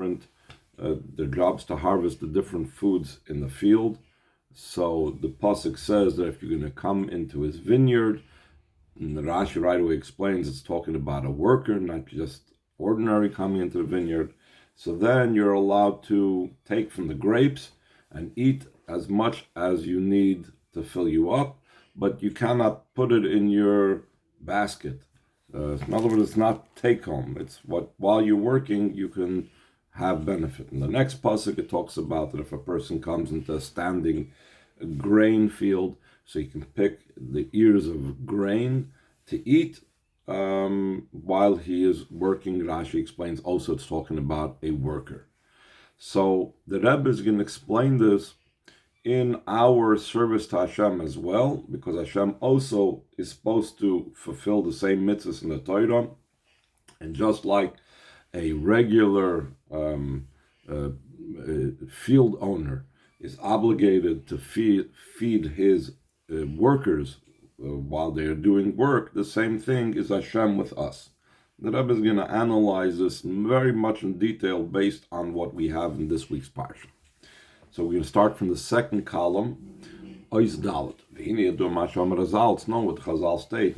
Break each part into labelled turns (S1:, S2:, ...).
S1: different, their jobs to harvest the different foods in the field. So the pasuk says that if you're going to come into his vineyard, and the Rashi right away explains it's talking about a worker, not just ordinary coming into the vineyard. So then you're allowed to take from the grapes and eat as much as you need to fill you up, but you cannot put it in your basket. In other words, it's not take home. It's what while you're working you can have benefit. In the next pasuk it talks about that if a person comes into a standing grain field, so you can pick the ears of grain to eat while he is working. Rashi explains also it's talking about a worker. So the Rebbe is going to explain this in our service to Hashem as well, because Hashem also is supposed to fulfill the same mitzvahs in the Torah, and just like a regular field owner is obligated to feed his workers while they are doing work, the same thing is Hashem with us. The Rebbe is going to analyze this very much in detail based on what we have in this week's parsha. So we're going to start from the second column, Ois Dalet. It's known what Chazal state,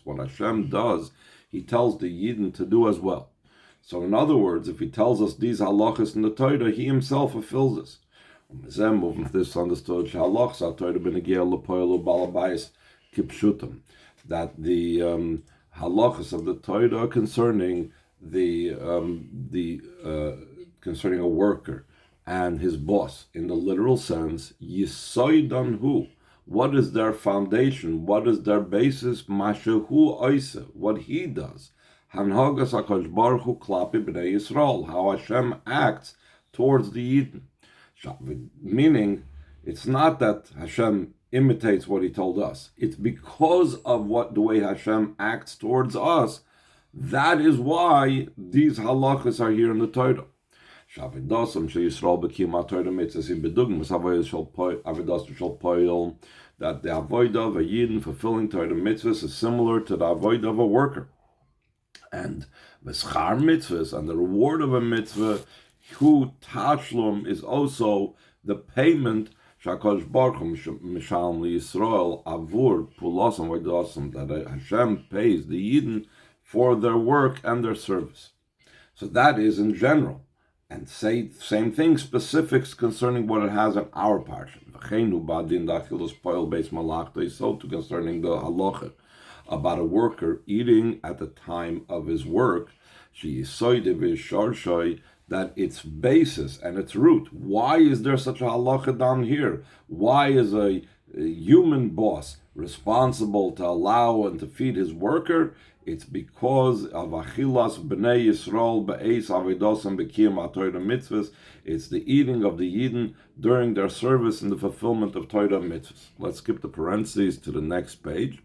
S1: what Hashem does, He tells the Yidden to do as well. So in other words, if He tells us these halachas in the Torah, He Himself fulfills this. Moving this understood, that the halachas of the Torah concerning concerning a worker and his boss, in the literal sense, yisoidan hu. What is their foundation? What is their basis? Mashehu oise, what he does. Hanhagas HaKadosh Baruch Hu klapi b'nei Yisrael, how Hashem acts towards the Eden. Meaning, it's not that Hashem imitates what He told us. It's because of the way Hashem acts towards us. That is why these halachas are here in the Torah. That the avodah of a yidin fulfilling Torah mitzvahs is similar to the avodah of a worker, and the schar mitzvahs and the reward of a mitzvah, hu tashlum, is also the payment shakadosh baruch hu mishalem liyisrael avur pulasam v'dasam, that Hashem pays the yidin for their work and their service. So that is in general. And say same thing, specifics concerning what it has in our parsha. So too concerning the halacha about a worker eating at the time of his work, that its basis and its root. Why is there such a halacha down here? Why is a human boss responsible to allow and to feed his worker? It's because of achilas b'nei Yisrael be'eis avedosam b'kiyam ha'Torah mitzvahs. It's the eating of the Yidden during their service in the fulfillment of Torah mitzvahs. Let's skip the parentheses to the next page.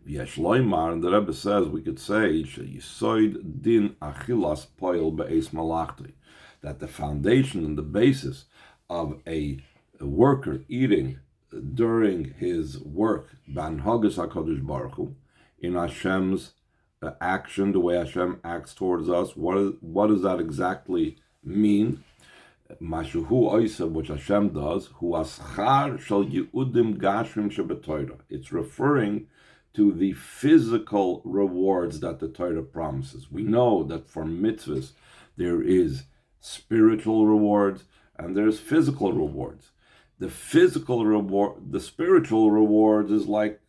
S1: V'yesh loymar, and the Rebbe says, we could say, she'yisoid din achilas poil be'eis malachti, that the foundation and the basis of a worker eating during his work, banhagas HaKadosh Baruch Hu, in Hashem's action, the way Hashem acts towards us. What does that exactly mean? Mashuhu oisa, which Hashem does, hu aschar shal yudim gashrim shebetoira. It's referring to the physical rewards that the Torah promises. We know that for mitzvahs there is spiritual rewards and there's physical rewards. The spiritual rewards is like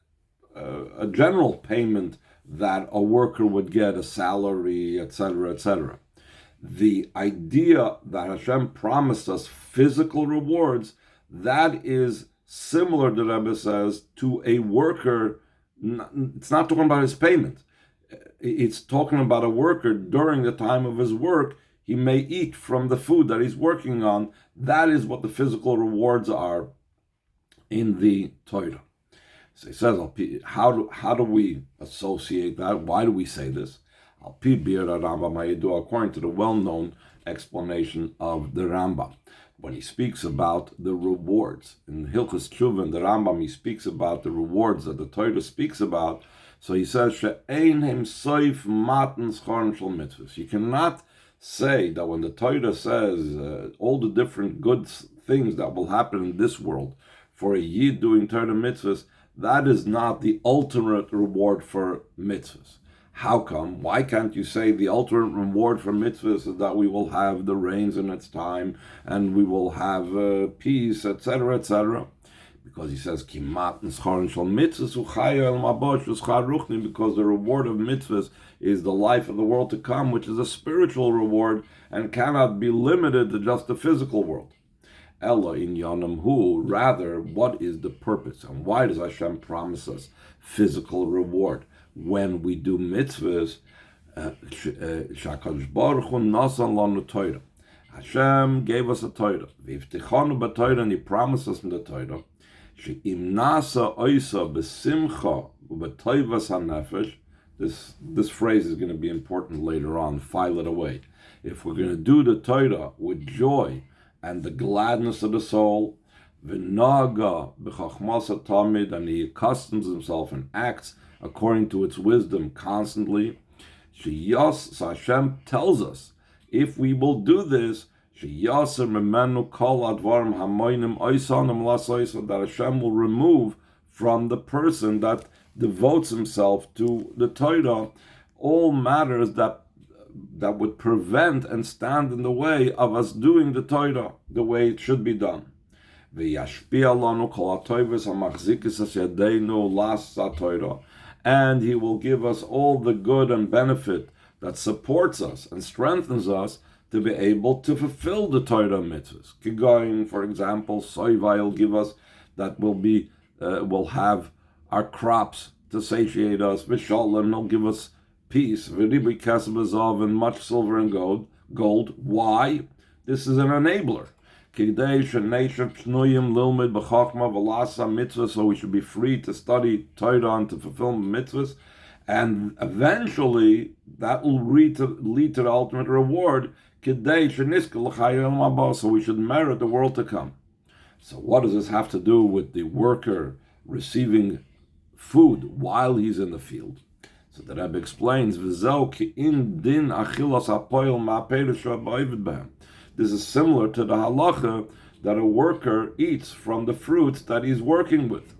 S1: a general payment that a worker would get, a salary, etc., etc. The idea that Hashem promised us physical rewards, that is similar, the Rebbe says, to a worker. It's not talking about his payment. It's talking about a worker during the time of his work. He may eat from the food that he's working on. That is what the physical rewards are in the Torah. So he says, how do we associate that? Why do we say this? According to the well-known explanation of the Rambam, when he speaks about the rewards in Hilchos Tshuva, the Rambam, he speaks about the rewards that the Torah speaks about. So he says, "She'ein him soif matan schorn shel mitzvahs." You cannot say that when the Torah says all the different good things that will happen in this world for a Yid doing Torah mitzvahs, that is not the ultimate reward for mitzvahs. How come? Why can't you say the ultimate reward for mitzvahs is that we will have the rains in its time and we will have peace, etc., etc.? Because he says, "Kimat n'schar shel mitzvahs u'chaya el mabosh v'schar ruchni," because the reward of mitzvahs is the life of the world to come, which is a spiritual reward and cannot be limited to just the physical world. Ella in Yanam Hu, rather, what is the purpose and why does Hashem promise us physical reward when we do mitzvahs? Shakadosh Baruch Hu nasan lanu Torah. Hashem gave us a Torah. V'ivtichanu b'Torah, and He promised us in the Torah. She'im nasa oisa b'simcha u'b'toivas hanefesh. This phrase is going to be important later on. File it away. If we're going to do the Torah with joy and the gladness of the soul, v'naga b'chachmas tamid, and he accustoms himself and acts according to its wisdom constantly. Sheyas, so Hashem tells us, if we will do this, sheyaser memenu kol advarim hamoinim oisanim lasoisa, that Hashem will remove from the person that devotes himself to the Torah all matters that would prevent and stand in the way of us doing the Torah the way it should be done. And He will give us all the good and benefit that supports us and strengthens us to be able to fulfill the Torah mitzvahs. Kigoyin, for example, Soivai will give us that will have our crops to satiate us. Vishalem will give us peace. V'ribi kaseh b'zav, and much silver and gold. Why? This is an enabler. Kidei sheneishav pnuyim lilmid b'chachma v'lasa mitzvah. So we should be free to study Torah and to fulfill mitzvahs, and eventually that will lead to the ultimate reward. Kidei sheniska l'chayil mabah. So we should merit the world to come. So what does this have to do with the worker receiving food while he's in the field? So the Rebbe explains, this is similar to the halacha that a worker eats from the fruits that he's working with.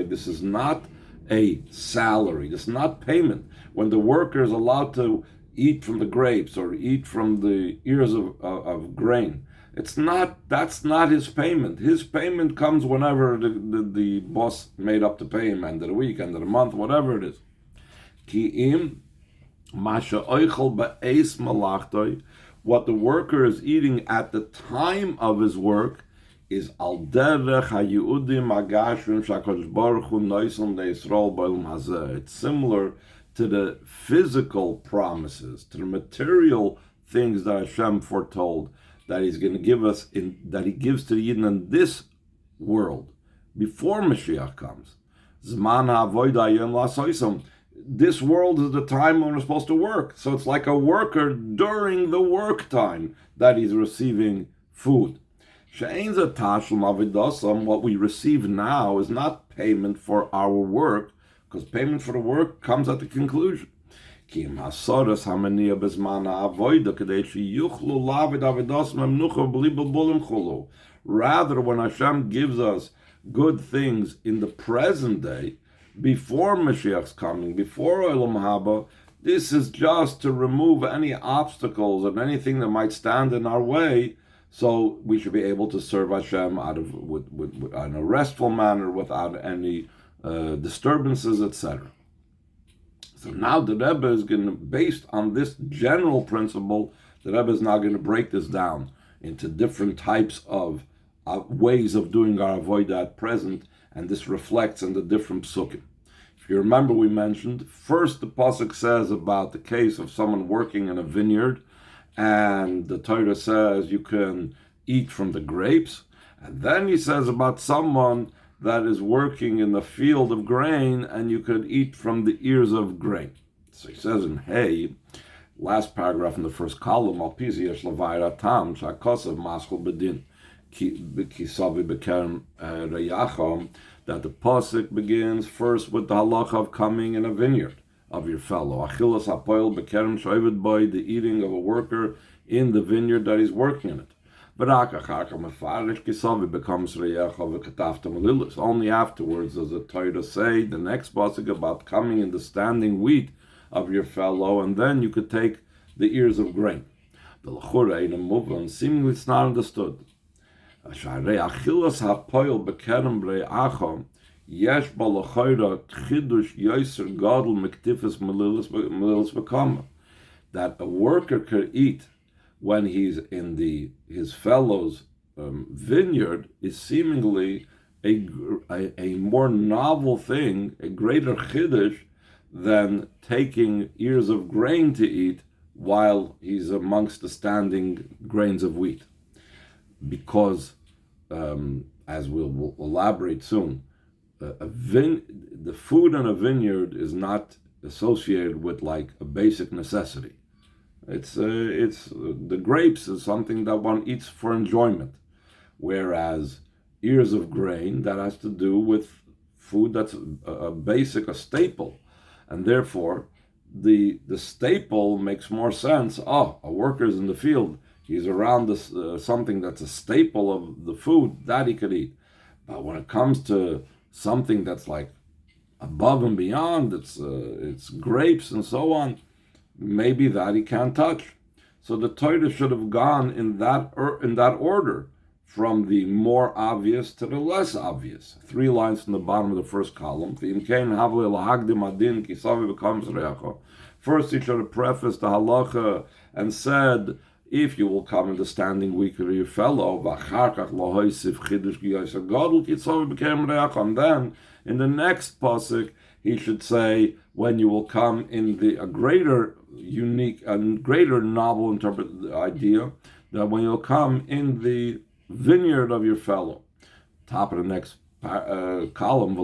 S1: This is not a salary, this is not payment. When the worker is allowed to eat from the grapes or eat from the ears of grain, that's not his payment. His payment comes whenever the boss made up to pay him, end of the week, end of the month, whatever it is. What the worker is eating at the time of his work is al derech hayudim agashrim shakadosh baruch hu noisam leIsrael b'olam hazeh. It's similar to the physical promises, to the material things that Hashem foretold that He's going to give us, that He gives to the Yidden in this world before Mashiach comes. Zman ha'avoda yom lasoisam. This world is the time when we're supposed to work. So it's like a worker during the work time that he's receiving food. She'ein ze tashlum avidasam. What we receive now is not payment for our work, because payment for the work comes at the conclusion. Rather, when Hashem gives us good things in the present day, before Mashiach's coming, before Olam Haba, this is just to remove any obstacles and anything that might stand in our way, so we should be able to serve Hashem in a restful manner, without any disturbances, etc. So now the Rebbe is going to, based on this general principle, the Rebbe is now going to break this down into different types of ways of doing our avodah at present, and this reflects in the different psukim. If you remember, we mentioned, first the pasuk says about the case of someone working in a vineyard, and the Torah says you can eat from the grapes, and then he says about someone that is working in the field of grain, and you could eat from the ears of grain. So he says in Hey, last paragraph in the first column, Al Pizi Yesh Levayra Tam Shakosav Maschul Bedin Kisavi Bekerem Reyacham, that the pasuk begins first with the halacha of coming in a vineyard of your fellow. Achilas hapoil bekerem shoyvet boy, the eating of a worker in the vineyard that he's working in it. Only afterwards does the Torah say the next pasuk about coming in the standing wheat of your fellow, and then you could take the ears of grain. The l'chura in a movement seemingly it's not understood. Yesh b'lochayra chidush yoser gadol mektifes melilas bekama, that a worker could eat when he's in his fellow's vineyard is seemingly a more novel thing, a greater chiddush than taking ears of grain to eat while he's amongst the standing grains of wheat, because as we'll elaborate soon, the food in a vineyard is not associated with like a basic necessity. It's the grapes is something that one eats for enjoyment, whereas ears of grain, that has to do with food that's a staple, and therefore the staple makes more sense. Oh, a worker's in the field, he's around this something that's a staple of the food that he could eat. But when it comes to something that's like above and beyond, it's grapes and so on, maybe that he can't touch. So the Torah should have gone in that order, from the more obvious to the less obvious. 3 lines from the bottom of the first column. First, he should have prefaced the halacha and said, if you will come in the standing week of your fellow, and then in the next pasuk he should say, when you will come in a greater unique and greater novel idea, that when you'll come in the vineyard of your fellow. Top of the next column,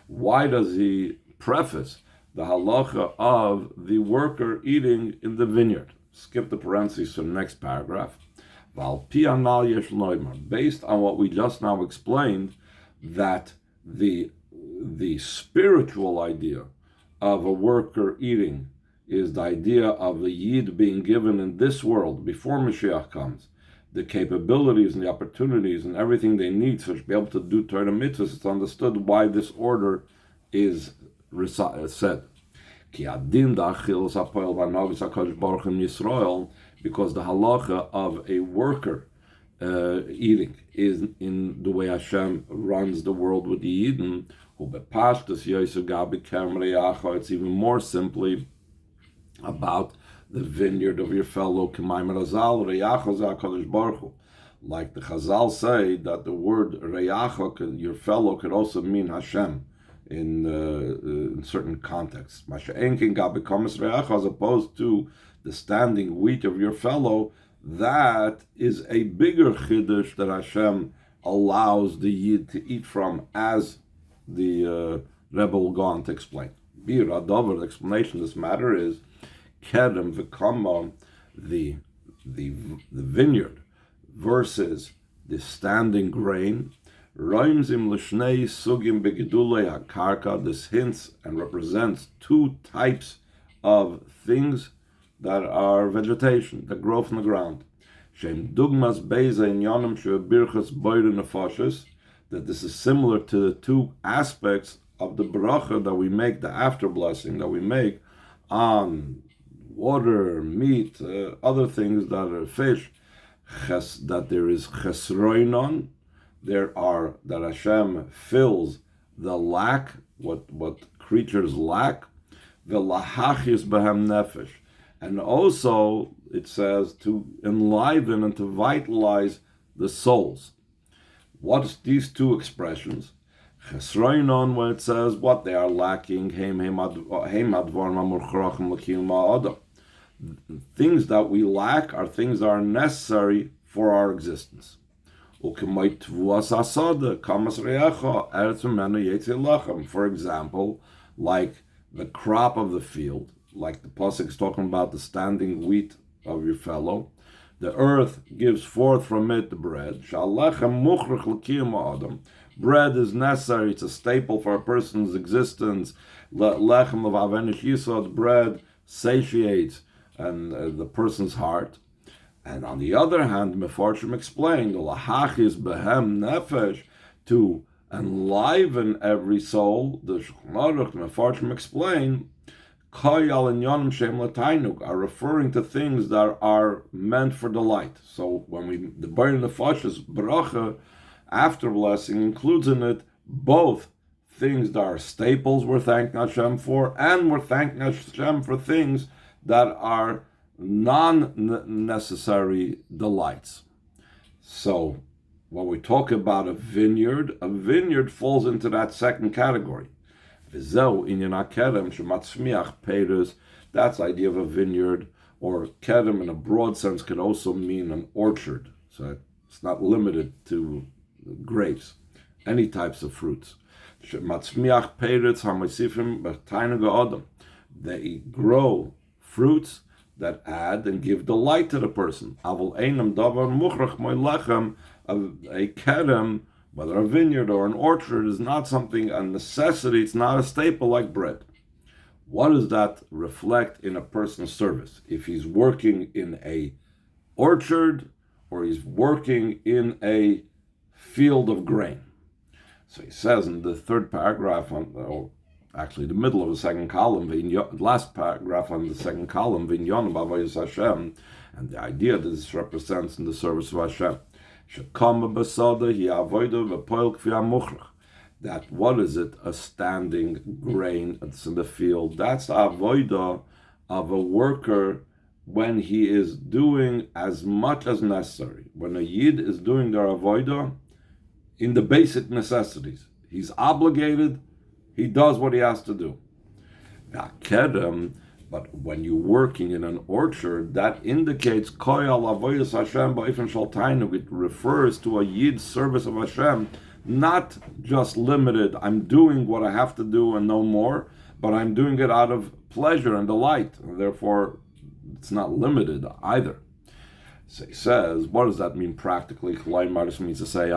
S1: why does he preface the halacha of the worker eating in the vineyard? Skip the parentheses to the next paragraph. Based on what we just now explained, that the spiritual idea of a worker eating is the idea of the Yid being given in this world, before Mashiach comes, the capabilities and the opportunities and everything they need to be able to do Torah mitzvahs. It's understood why this order is said. Because the halacha of a worker eating is in the way Hashem runs the world with the Yidden. It's even more simply about the vineyard of your fellow. Like the Chazal say that the word reyacha, your fellow, could also mean Hashem in certain contexts. As opposed to the standing wheat of your fellow, that is a bigger chiddush that Hashem allows the Yid to eat from, as the Rebbe will go on to explain. The explanation of this matter is Kerem v'kama, the vineyard, versus the standing grain. Roimzim l'shnei sugim begedulei hakarka. This hints and represents 2 types of things that are vegetation, that grow from the ground. Shem dugmas beiza inyanim she'birchas boiru nefashos, that this is similar to the 2 aspects of the bracha that we make, the after blessing that we make on water, meat, other things that are fish, that there is chesroinon, that Hashem fills the lack, what creatures lack, v'lahachis behem nefesh, and also it says to enliven and to vitalize the souls. What's these 2 expressions? Chesroinon, when it says what they are lacking, things that we lack are things that are necessary for our existence. For example, like the crop of the field, like the pasuk is talking about the standing wheat of your fellow. The earth gives forth from it the bread. Bread is necessary, it's a staple for a person's existence. Bread satiates and the person's heart. And on the other hand, Mefarshim explained, to enliven every soul. The Mefarshim explain, are referring to things that are meant for delight. So when the burn the Nefash's bracha after blessing includes in it both things that are staples we're thanking Hashem for, and we're thanking Hashem for things that are non-necessary delights. So when we talk about a vineyard falls into that second category. That's the idea of a vineyard, or kedem in a broad sense could also mean an orchard. So it's not limited to grapes, any types of fruits. They grow fruits that add and give delight to the person. A kedem, whether a vineyard or an orchard, is not something, a necessity, it's not a staple like bread. What does that reflect in a person's service? If he's working in a orchard or he's working in a field of grain. So he says in the third paragraph, or actually the middle of the second column, last paragraph on the second column, Vinyan B'Avodas Hashem, and the idea that this represents in the service of Hashem. That what is it? A standing grain that's in the field. That's the avodah of a worker when he is doing as much as necessary. When a yid is doing their avodah in the basic necessities, he's obligated. He does what he has to do. But when you're working in an orchard, that indicates it refers to a yid's service of Hashem, not just limited, I'm doing what I have to do and no more, but I'm doing it out of pleasure and delight. And therefore, it's not limited either. So he says, what does that mean practically? This means to say, the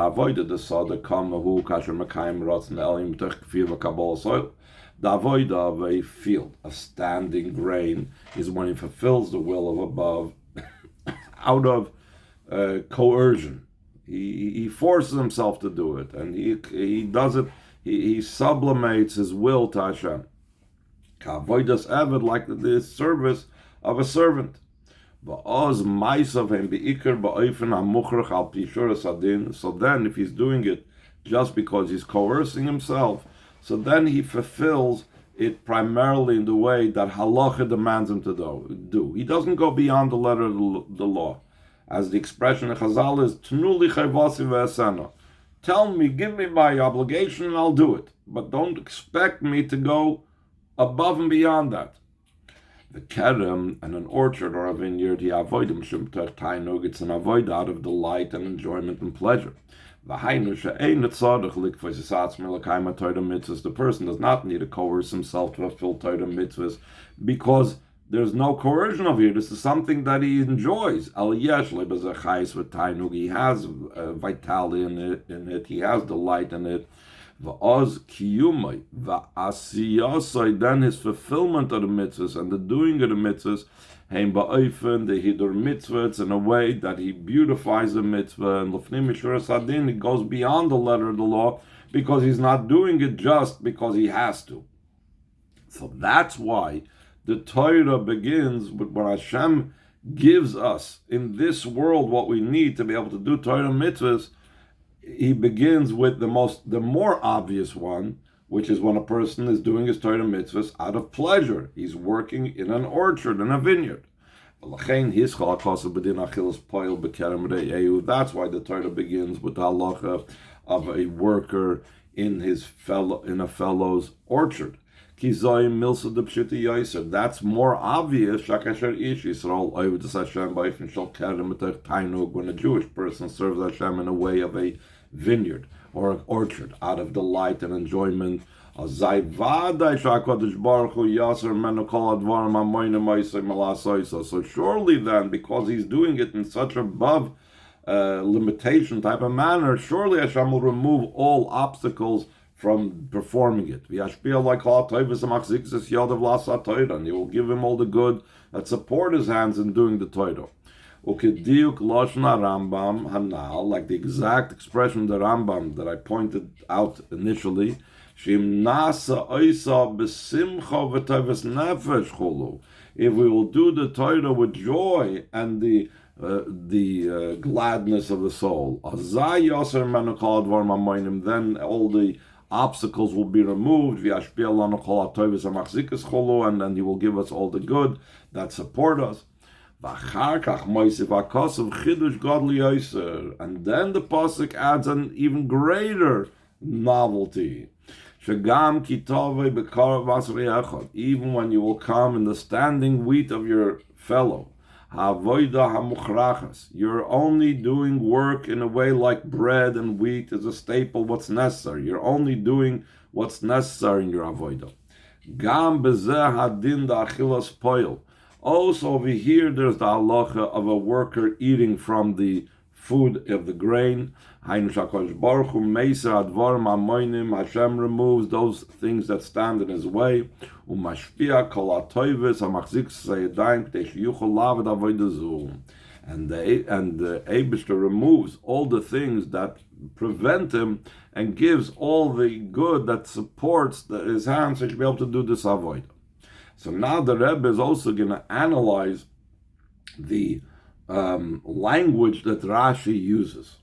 S1: avodah of a field, a standing grain, is when he fulfills the will of above out of coercion. He forces himself to do it, and he does it. He sublimates his will to Hashem. Ka'avodas eved, like the service of a servant. So then, if he's doing it just because he's coercing himself, so then he fulfills it primarily in the way that halacha demands him to do. He doesn't go beyond the letter of the law. As the expression of Chazal is, Tnu li chayvasi ve'asena. Tell me, give me my obligation and I'll do it. But don't expect me to go above and beyond that. The kerem and an orchard or a vineyard, it's an avoid out of delight and enjoyment and pleasure. The person does not need to coerce himself to fulfill Torah mitzvahs because there's no coercion over here. This is something that he enjoys. He has vitality in it. He has delight in it. Then his fulfillment of the mitzvahs and the doing of the mitzvahs, the hidur mitzvahs, in a way that he beautifies the mitzvah, and it goes beyond the letter of the law because he's not doing it just because he has to. So that's why the Torah begins with when Hashem gives us in this world what we need to be able to do Torah mitzvahs. He begins with the more obvious one, which is when a person is doing his Torah mitzvahs out of pleasure. He's working in an orchard, in a vineyard. That's why the Torah begins with the halacha of a worker in a fellow's orchard. That's more obvious when a Jewish person serves Hashem in a way of a vineyard or an orchard out of delight and enjoyment So surely then, because he's doing it in such above limitation type of manner, surely Hashem will remove all obstacles from performing it. And he will give him all the good that support his hands in doing the Torah. Like the exact expression of the Rambam that I pointed out initially, if we will do the Torah with joy and the gladness of the soul, then all the obstacles will be removed, and then he will give us all the good that support us. And then the pasuk adds an even greater novelty. Even when you will come in the standing wheat of your fellow, you're only doing work in a way like bread and wheat is a staple, what's necessary. You're only doing what's necessary in your avodah. Also over here, there's the halacha of a worker eating from the food of the grain. Hashem removes those things that stand in his way. And the Eibishter removes all the things that prevent him and gives all the good that supports his hands so he should be able to do this avodah. So now the Rebbe is also going to analyze the language that Rashi uses.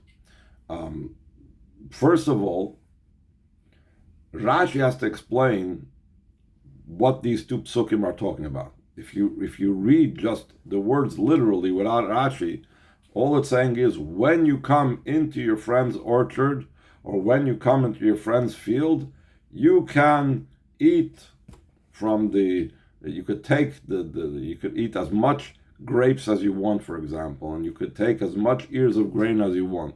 S1: First of all, Rashi has to explain what these two psukim are talking about. If you read just the words literally without Rashi, all it's saying is when you come into your friend's orchard or when you come into your friend's field, you can eat from you could take you could eat as much grapes as you want, for example, and you could take as much ears of grain as you want.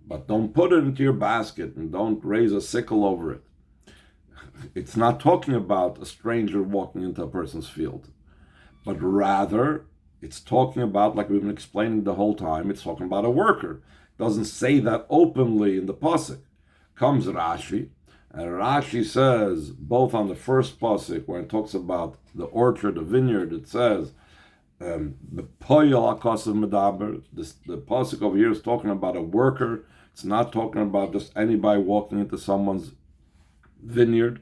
S1: But don't put it into your basket and don't raise a sickle over it. It's not talking about a stranger walking into a person's field, but rather it's talking about, like we've been explaining the whole time, it's talking about a worker. It doesn't say that openly in the pasuk. Comes Rashi, and Rashi says, both on the first pasuk, when it talks about the orchard, the vineyard, it says, the pasuk over here is talking about a worker. It's not talking about just anybody walking into someone's vineyard.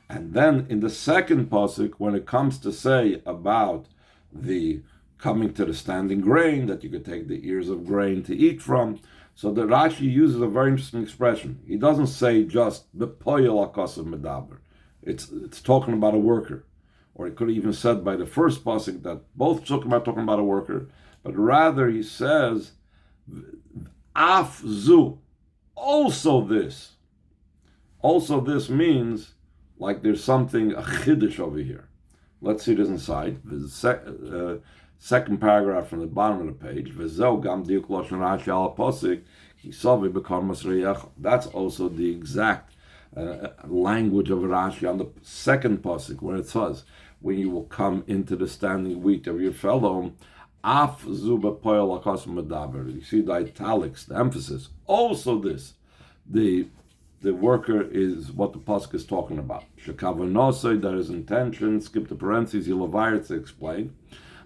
S1: And then in the second pasuk, when it comes to say about the coming to the standing grain, that you could take the ears of grain to eat from, so the Rashi uses a very interesting expression. He doesn't say just the poyel akasav medaber. It's talking about a worker. Or it could have even said by the first pasuk that both psukim are talking about a worker, but rather he says, af zu, also this. Also this means like there's something, a chiddush over here. Let's see this inside. The second paragraph from the bottom of the page. That's also the exact language of Rashi on the second pasuk, where it says, when you will come into the standing wheat of your fellow, af zu bepoel akas medaber. You see the italics, the emphasis. Also this, the worker is what the pasuk is talking about. Shekavanosai, there is intention. Skip the parentheses. Yilavayr to explain.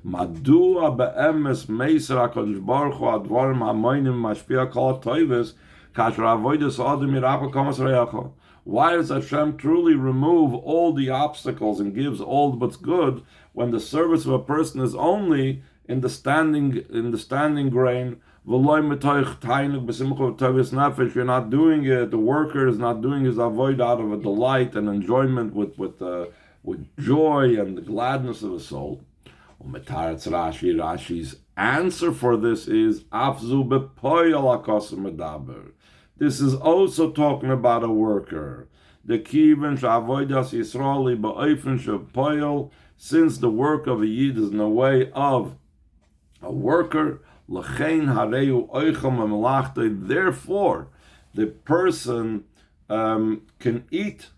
S1: Madua beemes meiser hakadosh baruch hu advarim hamoinim mashpia kol toives kasher avodas adam mirapa kamas reyacha. Why does Hashem truly remove all the obstacles and gives all what's good when the service of a person is only in the standing grain? You're not doing it. The worker is not doing his avoid out of a delight and enjoyment with joy and the gladness of the soul. Rashi's answer for this is this is also talking about a worker. The kivin shavodas Yisraeli ba'ofen shepoil, since the work of a yid is in the way of a worker. Therefore, the person can eat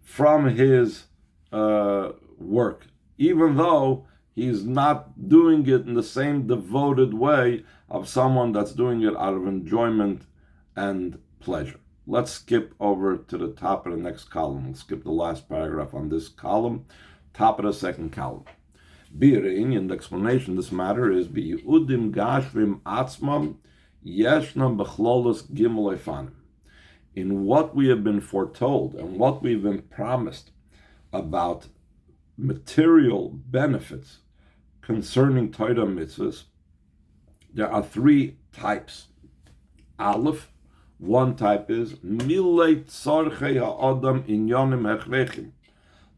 S1: from his work, even though he's not doing it in the same devoted way of someone that's doing it out of enjoyment and pleasure. Let's skip over to the top of the next column. We'll skip the last paragraph on this column, top of the second column. In the explanation of this matter is Biyudim Gashvim Atzmam Yeshnam Bechlolos Gimel Efanim. In what we have been foretold and what we've been promised about material benefits concerning Torah mitzvahs, there are three types. Aleph, one type is Milei Tzorchei Ha'adam Inyanim Hechrechim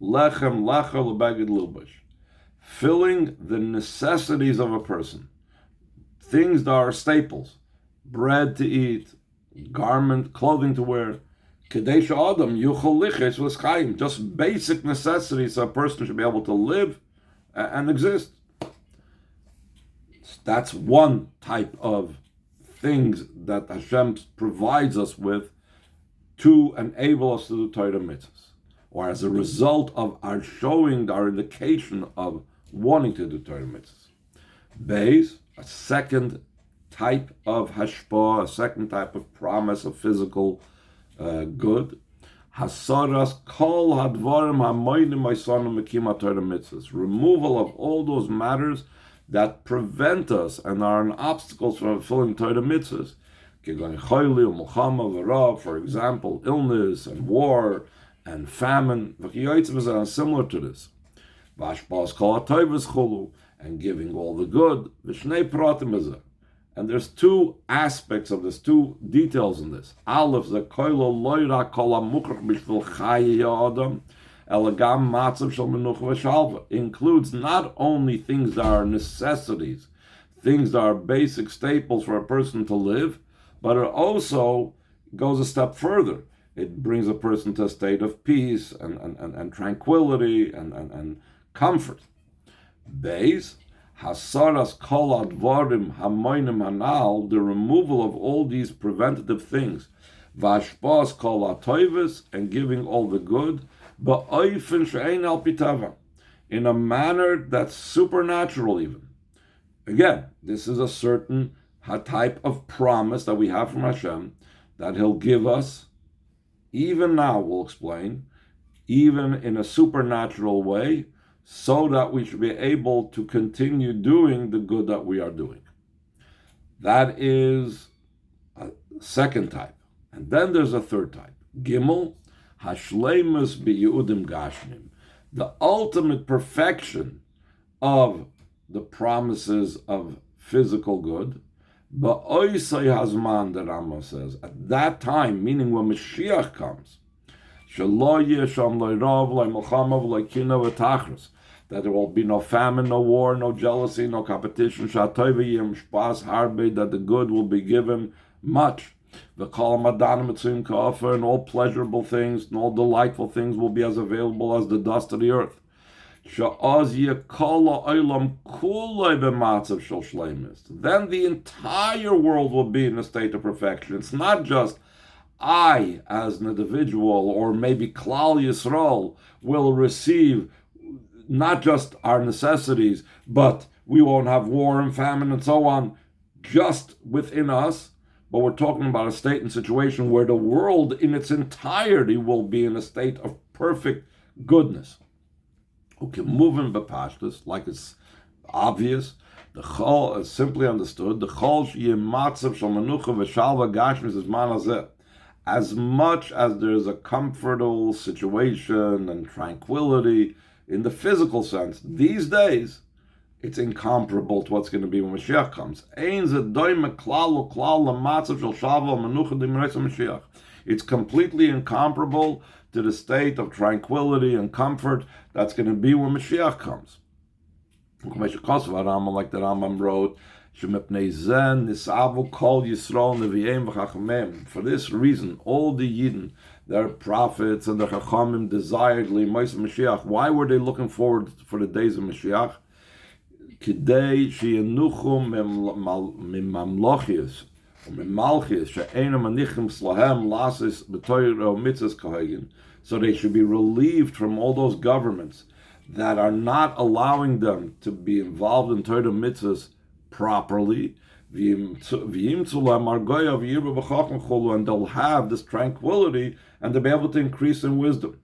S1: Lechem Lecher Lebeged Lubash, filling the necessities of a person, things that are staples, bread to eat, garment, clothing to wear, Kadesh Adam Yuchol Liches L'Chaim, just basic necessities so a person should be able to live and exist. That's one type of things that Hashem provides us with to enable us to do Torah mitzvahs, or as a result of our showing our indication of wanting to do Torah mitzvahs. Beis, a second type of hashpah, a second type of promise of physical good. Hasaras kol hadvarim hamoinim maisanim mekim Torah mitzvahs, removal of all those matters that prevent us and are an obstacles for fulfilling Torah mitzvahs. For example, illness and war and famine, and similar to this. And giving all the good. And there's two aspects of this, two details in this. Aleph, the koilo loira kola mukrach bishvil chaye adam, elagam matzav shel menucha v'shalva, includes not only things that are necessities, things that are basic staples for a person to live, but it also goes a step further. It brings a person to a state of peace and tranquility and comfort. Beis, hasaras kol advarim hamoinim hanal, the removal of all these preventative things, vashpas kol atoivus, and giving all the good, ba'oifen she'ein al pitava, in a manner that's supernatural even. Again, this is a certain type of promise that we have from Hashem that He'll give us, even now, we'll explain, even in a supernatural way, so that we should be able to continue doing the good that we are doing. That is a second type. And then there's a third type. Gimel, hashleimus biyudim gashmim, the ultimate perfection of the promises of physical good. Ba'oisei hazman, the Rambam says, at that time, meaning when Mashiach comes, that there will be no famine, no war, no jealousy, no competition, that the good will be given much. And all pleasurable things and all delightful things will be as available as the dust of the earth. Then the entire world will be in a state of perfection. It's not just I, as an individual, or maybe Klal Yisrael, will receive not just our necessities, but we won't have war and famine and so on just within us. But we're talking about a state and situation where the world in its entirety will be in a state of perfect goodness. Okay, moving bepashtus, like it's obvious, the chol is simply understood. The chol sheyimatzav shel menucha v'shalva gashmis is manazeh. As much as there's a comfortable situation and tranquility in the physical sense, these days, it's incomparable to what's going to be when Mashiach comes. It's completely incomparable to the state of tranquility and comfort that's going to be when Mashiach comes. Like the Rambam wrote, for this reason, all the Yidden, their prophets and the Chachamim desired Mashiach. Why were they looking forward for the days of Mashiach? Kidei sheyenuchu mimamlochius or mimalchius she'ena manichim slahem lasis b'toyro mitzvahs kahagin, So they should be relieved from all those governments that are not allowing them to be involved in Torah mitzvahs properly. And they'll have this tranquility and they'll be able to increase in wisdom.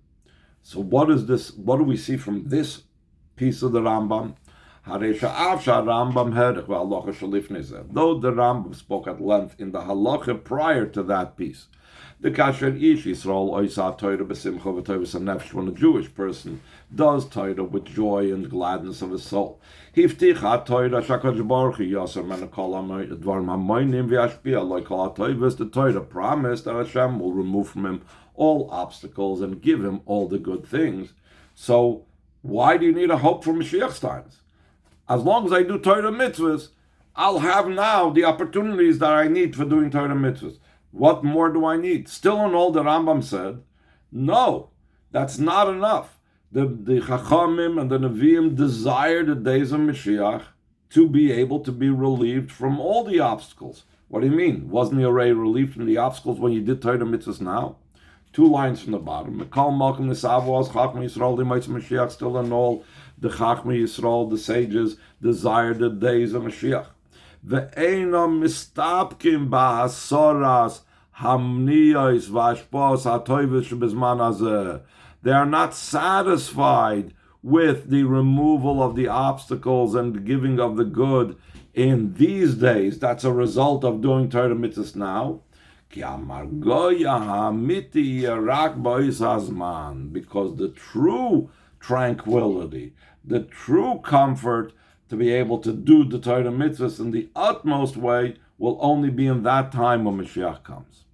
S1: So what is this? What do we see from this piece of the Rambam? Though the Rambam spoke at length in the halacha prior to that piece, the kasher ish Yisrael oisa Torah b'simcha v'toivus hanefesh, when a Jewish person does Torah with joy and gladness of his soul. Hifticha Torah shakadosh baruch hu yaser menu kol dvarim hamoinim v'yashpia lo kol hatoivus. The Torah promised that Hashem will remove from him all obstacles and give him all the good things. So why do you need a hope for Mashiach's times? As long as I do Torah mitzvahs, I'll have now the opportunities that I need for doing Torah mitzvahs. What more do I need? Still on all the Rambam said, no, that's not enough. The Chachamim and the Nevi'im desire the days of Mashiach to be able to be relieved from all the obstacles. What do you mean? Wasn't he already relieved from the obstacles when you did Torah mitzvahs now? 2 lines from the bottom. Mekal Malkim Nisavos Chachma Yisrael L'Maitz Mashiach. Still in all, the Chachma Yisrael, the sages, desire the days of Mashiach. Ve'enam mistapkim ba'hasoras hamniyos v'ashpos hatoivus shebizman hazeh. They are not satisfied with the removal of the obstacles and the giving of the good in these days. That's a result of doing Torah mitzvahs now. Because the true tranquility, the true comfort to be able to do the Torah mitzvahs in the utmost way will only be in that time when Mashiach comes.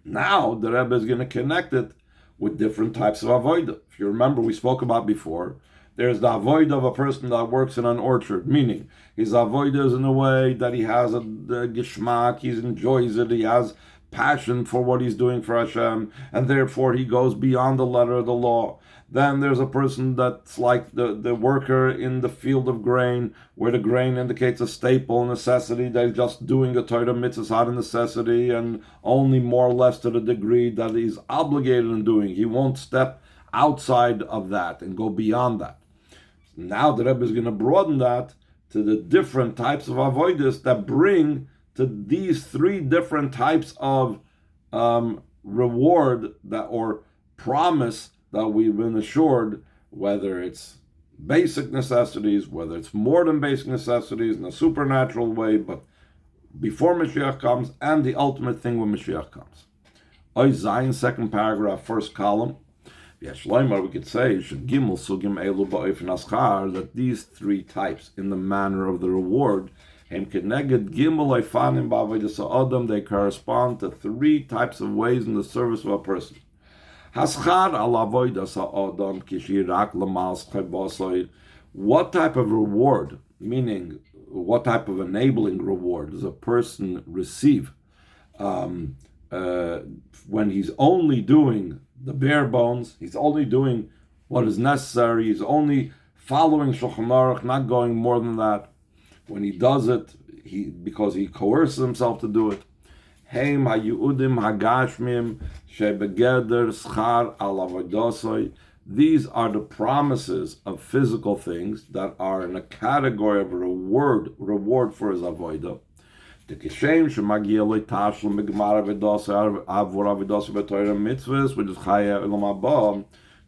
S1: Now the Rebbe is going to connect it with different types of avodah. If you remember, we spoke about before, there's the avodah of a person that works in an orchard, meaning his avodah is in a way that he has a geschmack, he enjoys it, he has passion for what he's doing for Hashem, and therefore he goes beyond the letter of the law. Then there's a person that's like the worker in the field of grain, where the grain indicates a staple, necessity, that he's just doing a Torah mitzvah out of necessity, and only more or less to the degree that he's obligated in doing. He won't step outside of that and go beyond that. Now the Rebbe is going to broaden that to the different types of avodas that bring to these 3 different types of reward that or promise that we've been assured, whether it's basic necessities, whether it's more than basic necessities in a supernatural way, but before Mashiach comes, and the ultimate thing when Mashiach comes. Oy Zayin, 2nd paragraph, 1st column. We could say that these 3 types in the manner of the reward, they correspond to 3 types of ways in the service of a person. What type of reward, meaning what type of enabling reward does a person receive when he's only doing the bare bones, he's only doing what is necessary, he's only following Shulchan Aruch, not going more than that. When he does it, because he coerces himself to do it. Heim hayudim hagashmim shebegeder schar al avodosoy. These are the promises of physical things that are in a category of reward for his avodah. Which is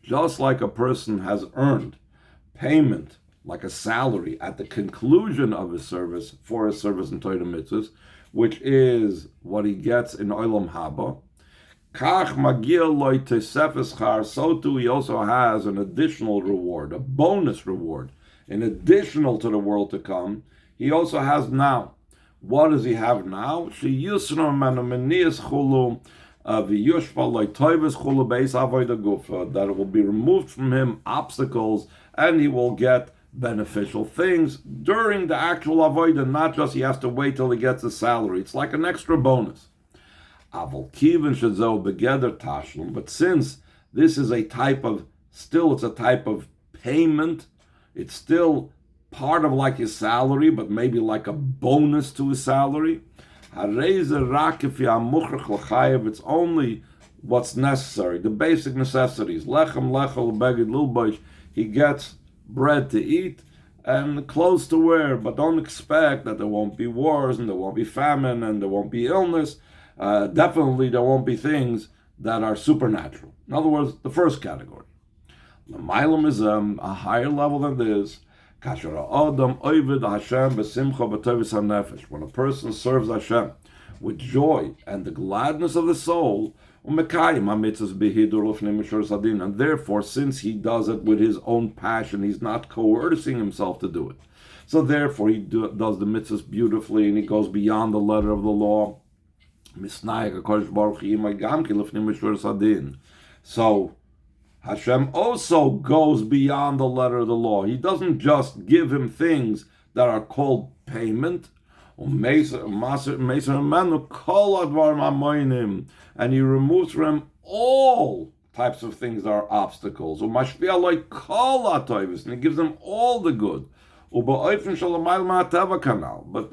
S1: just like a person has earned payment, like a salary, at the conclusion of his service for his service in Torah mitzvahs, which is what he gets in Olam Haba. So too he also has an additional reward, a bonus reward, in additional to the world to come. He also has now. What does he have now? That it will be removed from him obstacles, and he will get beneficial things during the actual avodah, not just he has to wait till he gets his salary. It's like an extra bonus. But since this is a type of, it's a type of payment, it's still part of like his salary, but maybe like a bonus to his salary. It's only what's necessary, the basic necessities. Lechem, lechel, beged, lulboish. He gets bread to eat and clothes to wear, but don't expect that there won't be wars and there won't be famine and there won't be illness. Definitely there won't be things that are supernatural. In other words, the first category. L'maylam is a higher level than this. When a person serves Hashem with joy and the gladness of the soul, and therefore, since he does it with his own passion, he's not coercing himself to do it. So therefore, he does the mitzvahs beautifully, and he goes beyond the letter of the law. So Hashem also goes beyond the letter of the law. He doesn't just give him things that are called payment, and he removes from him all types of things that are obstacles. And he gives them all the good. But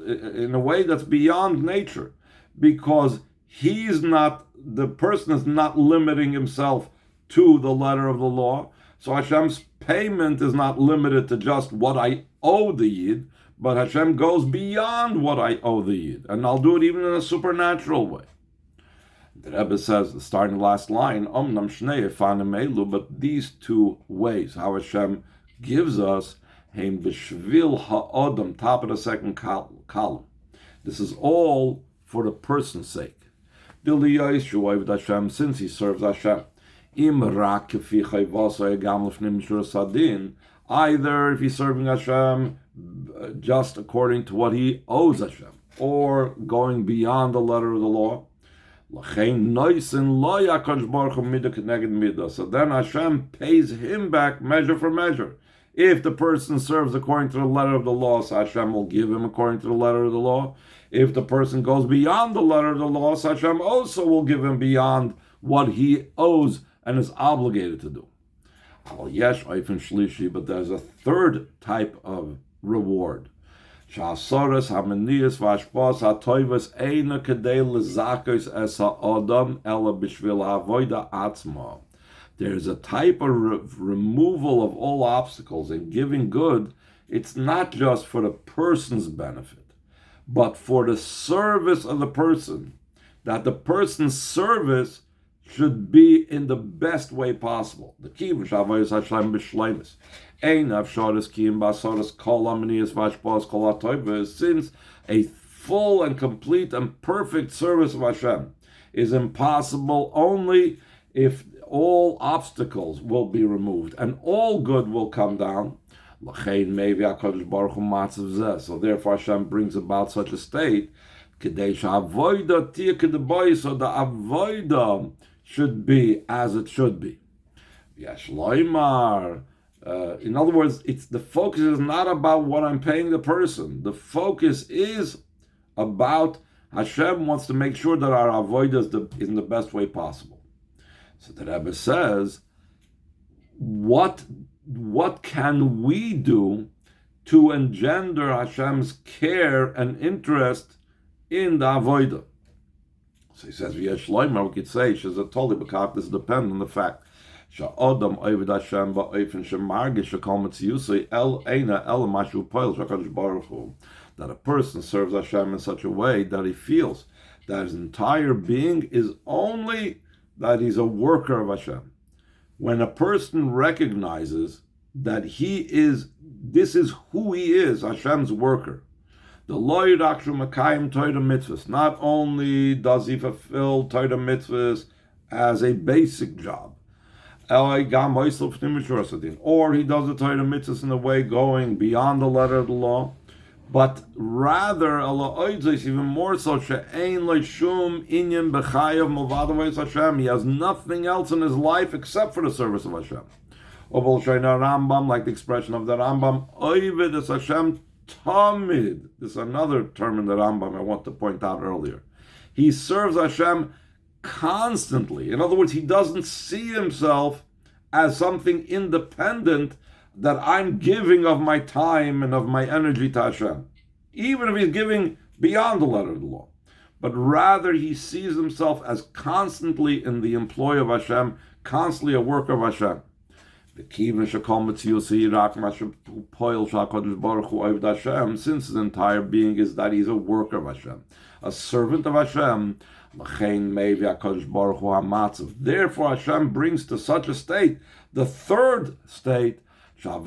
S1: in a way that's beyond nature, because the person is not limiting himself to the letter of the law. So Hashem's payment is not limited to just what I owe the Yid, but Hashem goes beyond what I owe the Yid, and I'll do it even in a supernatural way. The Rebbe says, starting the last line, but these two ways, how Hashem gives us, Heim b'shvil ha'odam, top of the second column. This is all for the person's sake. Since he serves Hashem. Either if he's serving Hashem just according to what he owes Hashem, or going beyond the letter of the law. So then Hashem pays him back measure for measure. If the person serves according to the letter of the law, so Hashem will give him according to the letter of the law. If the person goes beyond the letter of the law, so Hashem also will give him beyond what he owes and is obligated to do. But there's a third type of reward. There's a type of removal of all obstacles and giving good. It's not just for the person's benefit, but for the service of the person, that the person's service should be in the best way possible. The key is since a full and complete and perfect service of Hashem is impossible only if all obstacles will be removed and all good will come down. So therefore Hashem brings about such a state, so the avodah should be as it should be. In other words, the focus is not about what I'm paying the person. The focus is about Hashem wants to make sure that our avodah is in the best way possible. So the Rebbe says, what can we do to engender Hashem's care and interest in the avodah? So he says, we could say, this depends on the fact that a person serves Hashem in such a way that he feels that his entire being is only that he's a worker of Hashem. When a person recognizes that this is who he is, Hashem's worker, the Lord Makayim Torah mitzvahs. Not only does he fulfill Torah mitzvahs as a basic job, or he does the Torah mitzvahs in a way going beyond the letter of the law, but rather, even more so, he has nothing else in his life except for the service of Hashem. Like the expression of the Rambam, Hashem Tamid. This is another term in the Rambam I want to point out earlier. He serves Hashem constantly. In other words, he doesn't see himself as something independent that I'm giving of my time and of my energy to Hashem, even if he's giving beyond the letter of the law. but rather he sees himself as constantly in the employ of Hashem, constantly a worker of Hashem. Since his entire being is that he's a worker of Hashem, a servant of Hashem. Therefore, Hashem brings to such a state, the third state, that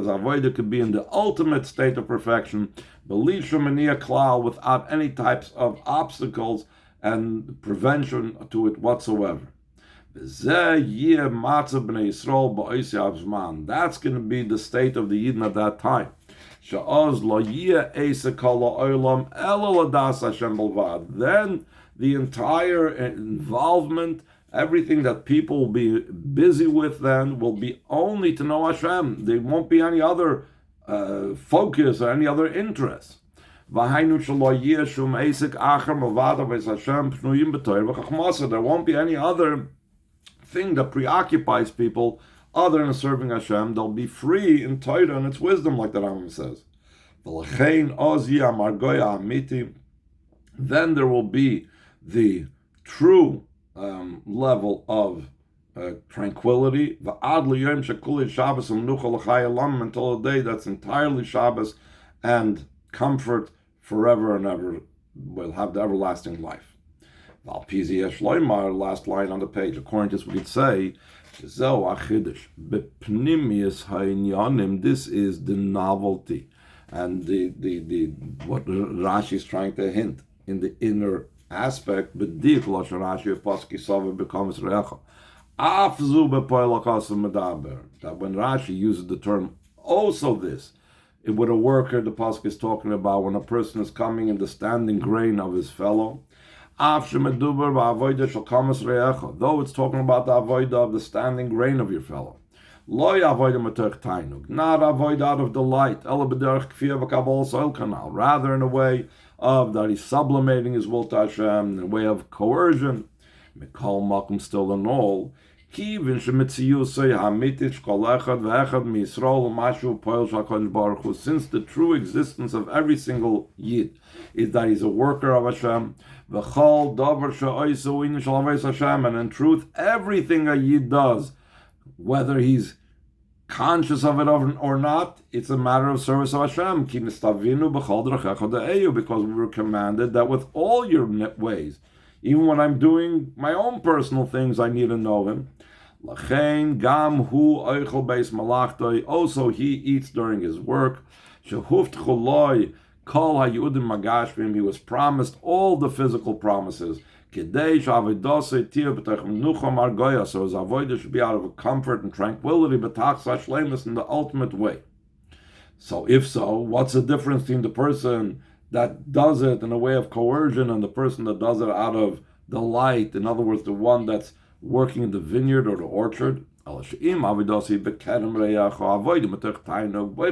S1: Avodah could be in the ultimate state of perfection, without any types of obstacles and prevention to it whatsoever. That's going to be the state of the Yidden at that time. Then the entire involvement, everything that people will be busy with then will be only to know Hashem. There won't be any other focus or any other interest. There won't be any other thing that preoccupies people other than serving Hashem. They'll be free in Torah and its wisdom, like the Rambam says. Then there will be the true level of tranquility until a day that's entirely Shabbos and comfort forever and ever. Will have the everlasting life. Last line on the page. According to this, we could say, this is the novelty, and the what Rashi is trying to hint in the inner aspect. That when Rashi uses the term also this, it would a worker, the pasuk is talking about when a person is coming in the standing grain of his fellow. Though it's talking about the avodah of the standing grain of your fellow. Not avoid out of delight, rather in a way of that he's sublimating his will to Hashem, in a way of coercion. Still in all, since the true existence of every single Yid is that he's a worker of Hashem, and in truth, everything a Yid does, whether he's conscious of it or not, it's a matter of service of Hashem. Because we were commanded that with all your ways, even when I'm doing my own personal things, I need to know Him. Also, he eats during his work. He was promised all the physical promises. So his avodah should be out of comfort and tranquility, but in the ultimate way. So if so, what's the difference between the person that does it in a way of coercion and the person that does it out of delight? In other words, the one that's working in the vineyard or the orchard. If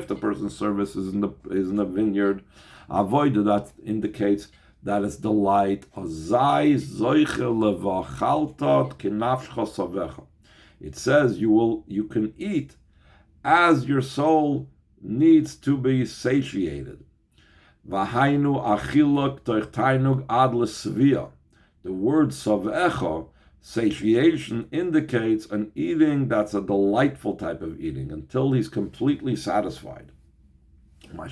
S1: the person's service is in the vineyard, avoid that indicates that it's delight. It says you can eat as your soul needs to be satiated. The word savecha, satiation, indicates an eating that's a delightful type of eating until he's completely satisfied. When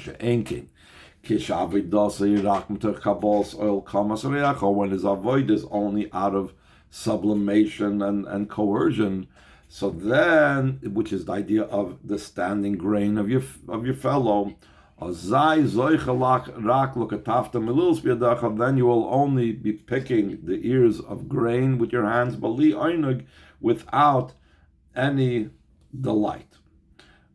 S1: his avoid is only out of sublimation and coercion, so then, which is the idea of the standing grain of your fellow, then you will only be picking the ears of grain with your hands, without any delight.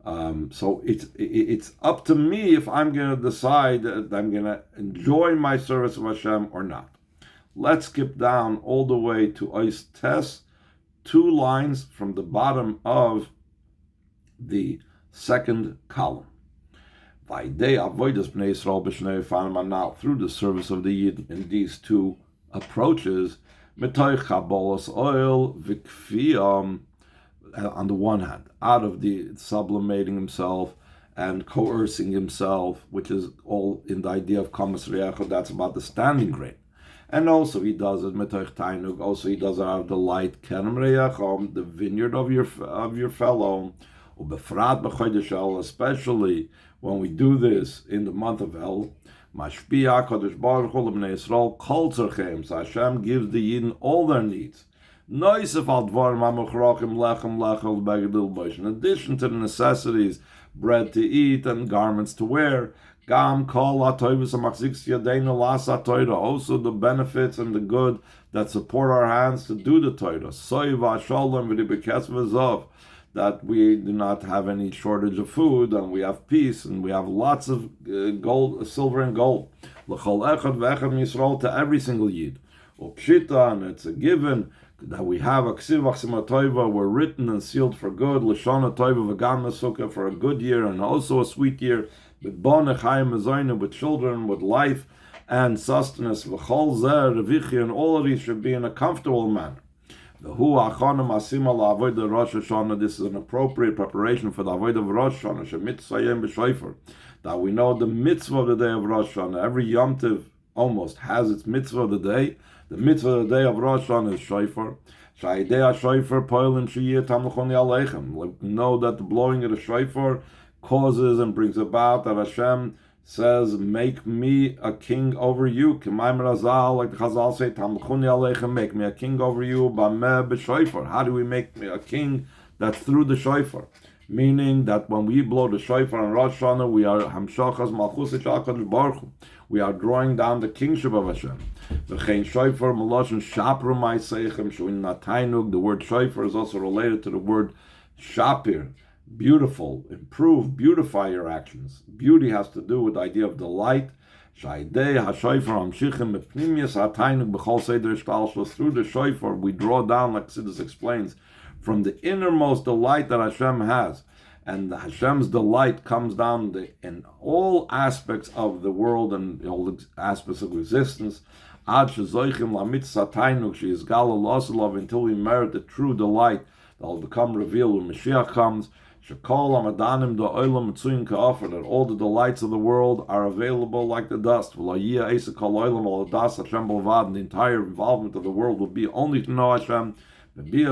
S1: So it's up to me if I'm going to decide that I'm going to enjoy my service of Hashem or not. Let's skip down all the way to Ois Tes, 2 lines from the bottom of the second column. Now, through the service of the Yid in these 2 approaches, on the one hand, out of the sublimating himself and coercing himself, which is all in the idea of kamas reachot. That's about the standing grain. And also he does it metoich tainug. Also he does it out of the light kerem reachom, the vineyard of your fellow. Ubefrat b'chodesh El, especially when we do this in the month of El. Mashpia Kadosh Baruch Hu l'bnei Yisrael kol tzarcheim. So Hashem gives the Yidden all their needs. Noisef al dvarim hamuchrachim lechem lechel begedil bosh. In addition to the necessities, bread to eat and garments to wear, gam kol hatoivus hamachziks yadeinu lasa Torah. Also the benefits and the good that support our hands to do the Torah. Soiva shalom v'ribekes v'zov. That we do not have any shortage of food, and we have peace, and we have lots of gold, silver and gold. L'chol echad ve'echad Yisrael, to every single Yid. Upshita, and it's a given that we have a ksiv achsima toiva, were written and sealed for good. L'shana toiva v'gam nesukah, for a good year and also a sweet year. B'boneh chayim mezoyne, with children, with life and sustenance. V'chol zeh revichi, and all of these should be in a comfortable manner. This is an appropriate preparation for the Avodah of Rosh Hashanah. That we know the mitzvah of the day of Rosh Hashanah. Every Yom Tov almost has its mitzvah of the day. The mitzvah of the day of Rosh Hashanah is shofar. Know that the blowing of the shofar causes and brings about that Hashem says, make me a king over you. Like the Chazal say, make me a king over you. How do we make me a king? That's through the shofar. Meaning that when we blow the shofar on Rosh Hashanah, we are hamshachas malchus HaKadosh Baruch Hu. We are drawing down the kingship of Hashem. The word shofar is also related to the word shapir. Beautiful, improve, beautify your actions. Beauty has to do with the idea of delight. Through the shofar, we draw down, like Siddur explains, from the innermost delight that Hashem has. And Hashem's delight comes down in all aspects of the world and all aspects of existence. Until we merit the true delight that will become revealed when Mashiach comes. That all the delights of the world are available like the dust. And the entire involvement of the world will be only to know Hashem. With the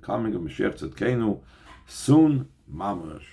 S1: coming of Mashiach Tzidkenu, soon mamash.